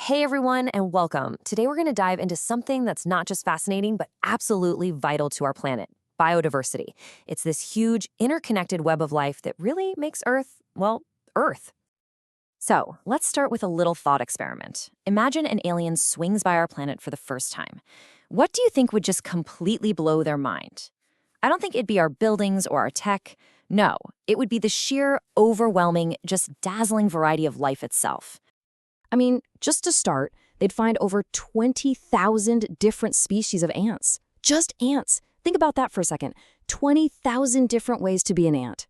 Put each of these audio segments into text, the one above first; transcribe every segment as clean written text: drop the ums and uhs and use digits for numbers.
Hey everyone, and welcome. Today we're going to dive into something that's not just fascinating, but absolutely vital to our planet, biodiversity. It's this huge, interconnected web of life that really makes Earth, well, Earth. So let's start with a little thought experiment. Imagine an alien swings by our planet for the first time. What do you think would just completely blow their mind? I don't think it'd be our buildings or our tech. No, it would be the sheer, overwhelming, just dazzling variety of life itself. I mean, just to start, they'd find over 20,000 different species of ants. Just ants. Think about that for a second. 20,000 different ways to be an ant.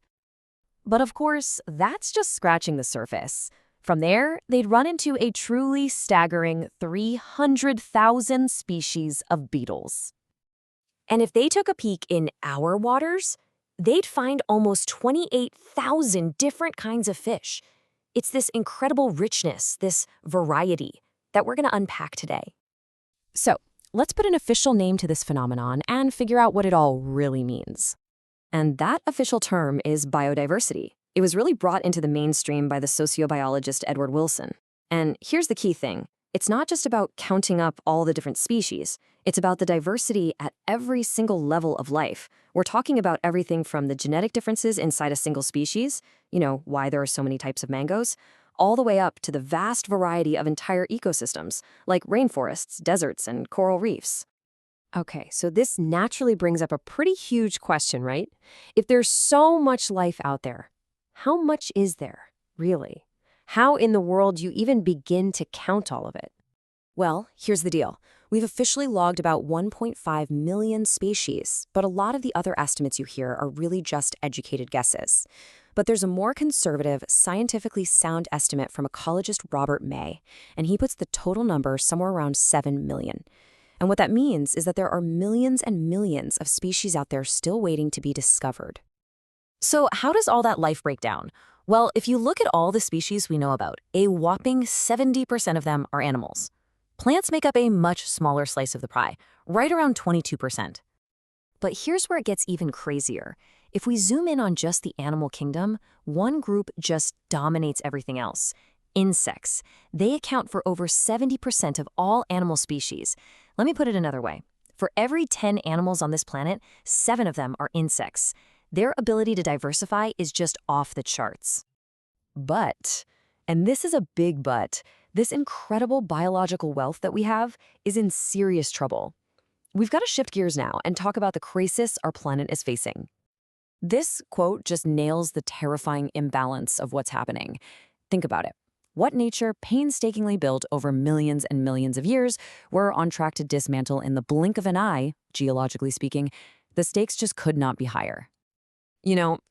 But of course, that's just scratching the surface. From there, they'd run into a truly staggering 300,000 species of beetles. And if they took a peek in our waters, they'd find almost 28,000 different kinds of fish. It's this incredible richness, this variety, that we're going to unpack today. So, let's put an official name to this phenomenon and figure out what it all really means. And that official term is biodiversity. It was really brought into the mainstream by the sociobiologist Edward Wilson. And here's the key thing. It's not just about counting up all the different species. It's about the diversity at every single level of life. We're talking about everything from the genetic differences inside a single species, why there are so many types of mangoes, all the way up to the vast variety of entire ecosystems, like rainforests, deserts, and coral reefs. Okay, so this naturally brings up a pretty huge question, right? If there's so much life out there, how much is there, really? How in the world do you even begin to count all of it? Well, here's the deal. We've officially logged about 1.5 million species, but a lot of the other estimates you hear are really just educated guesses. But there's a more conservative, scientifically sound estimate from ecologist Robert May, and he puts the total number somewhere around 7 million. And what that means is that there are millions and millions of species out there still waiting to be discovered. So how does all that life break down? Well, if you look at all the species we know about, a whopping 70% of them are animals. Plants make up a much smaller slice of the pie, right around 22%. But here's where it gets even crazier. If we zoom in on just the animal kingdom, one group just dominates everything else. Insects. They account for over 70% of all animal species. Let me put it another way. For every 10 animals on this planet, 7 of them are insects. Their ability to diversify is just off the charts. But, and this is a big but, this incredible biological wealth that we have is in serious trouble. We've got to shift gears now and talk about the crisis our planet is facing. This quote just nails the terrifying imbalance of what's happening. Think about it. What nature painstakingly built over millions and millions of years, we're on track to dismantle in the blink of an eye, geologically speaking. The stakes just could not be higher.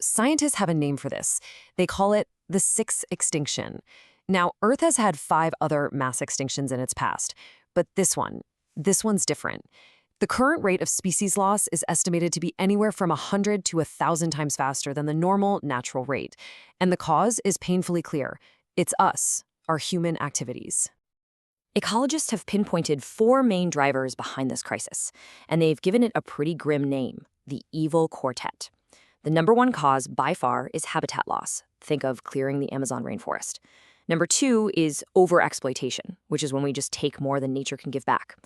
Scientists have a name for this. They call it the sixth extinction. Now, Earth has had 5 other mass extinctions in its past, but this one's different. The current rate of species loss is estimated to be anywhere from 100 to 1,000 times faster than the normal natural rate. And the cause is painfully clear. It's us, our human activities. Ecologists have pinpointed 4 main drivers behind this crisis, and they've given it a pretty grim name, the evil Quartet. The number 1 cause, by far, is habitat loss. Think of clearing the Amazon rainforest. Number 2 is over-exploitation, which is when we just take more than nature can give back.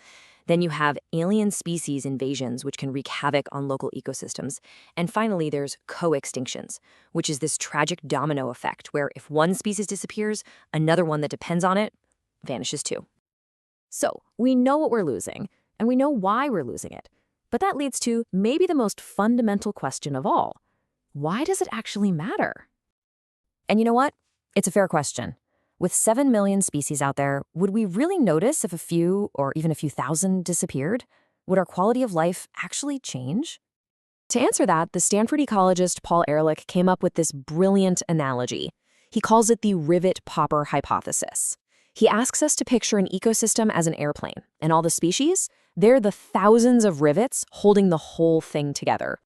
Then you have alien species invasions, which can wreak havoc on local ecosystems. And finally, there's co-extinctions, which is this tragic domino effect where if one species disappears, another one that depends on it vanishes too. So we know what we're losing, and we know why we're losing it. But that leads to maybe the most fundamental question of all. Why does it actually matter? And you know what? It's a fair question. With 7 million species out there, would we really notice if a few or even a few thousand disappeared? Would our quality of life actually change? To answer that, the Stanford ecologist Paul Ehrlich came up with this brilliant analogy. He calls it the rivet popper hypothesis. He asks us to picture an ecosystem as an airplane, and all the species, they're the thousands of rivets holding the whole thing together.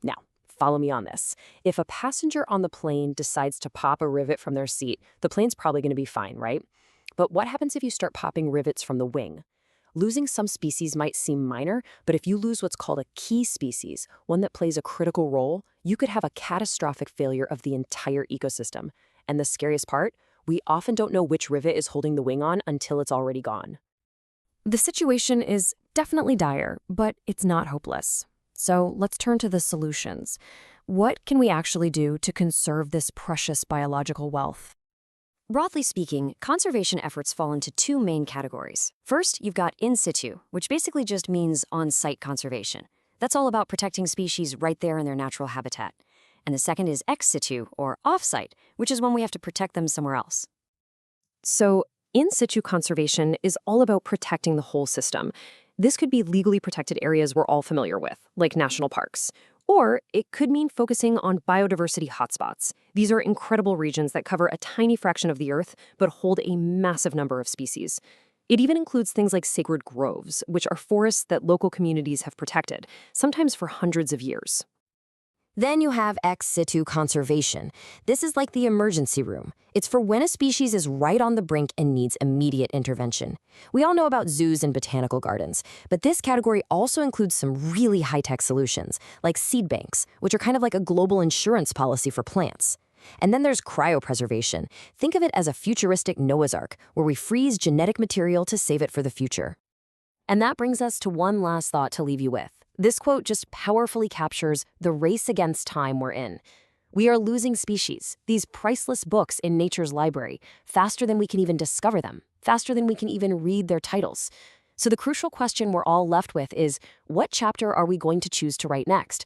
Now, follow me on this. If a passenger on the plane decides to pop a rivet from their seat, the plane's probably going to be fine, right? But what happens if you start popping rivets from the wing? Losing some species might seem minor, but if you lose what's called a key species, one that plays a critical role, you could have a catastrophic failure of the entire ecosystem. And the scariest part? We often don't know which rivet is holding the wing on until it's already gone. The situation is definitely dire, but it's not hopeless. So let's turn to the solutions. What can we actually do to conserve this precious biological wealth? Broadly speaking, conservation efforts fall into two main categories. First, you've got in situ, which basically just means on-site conservation. That's all about protecting species right there in their natural habitat. And the second is ex situ, or off-site, which is when we have to protect them somewhere else. So, in situ conservation is all about protecting the whole system. This could be legally protected areas we're all familiar with, like national parks. Or it could mean focusing on biodiversity hotspots. These are incredible regions that cover a tiny fraction of the Earth, but hold a massive number of species. It even includes things like sacred groves, which are forests that local communities have protected, sometimes for hundreds of years. Then you have ex situ conservation. This is like the emergency room. It's for when a species is right on the brink and needs immediate intervention. We all know about zoos and botanical gardens, but this category also includes some really high-tech solutions, like seed banks, which are kind of like a global insurance policy for plants. And then there's cryopreservation. Think of it as a futuristic Noah's Ark, where we freeze genetic material to save it for the future. And that brings us to one last thought to leave you with. This quote just powerfully captures the race against time we're in. We are losing species, these priceless books in nature's library, faster than we can even discover them, faster than we can even read their titles. So the crucial question we're all left with is, what chapter are we going to choose to write next?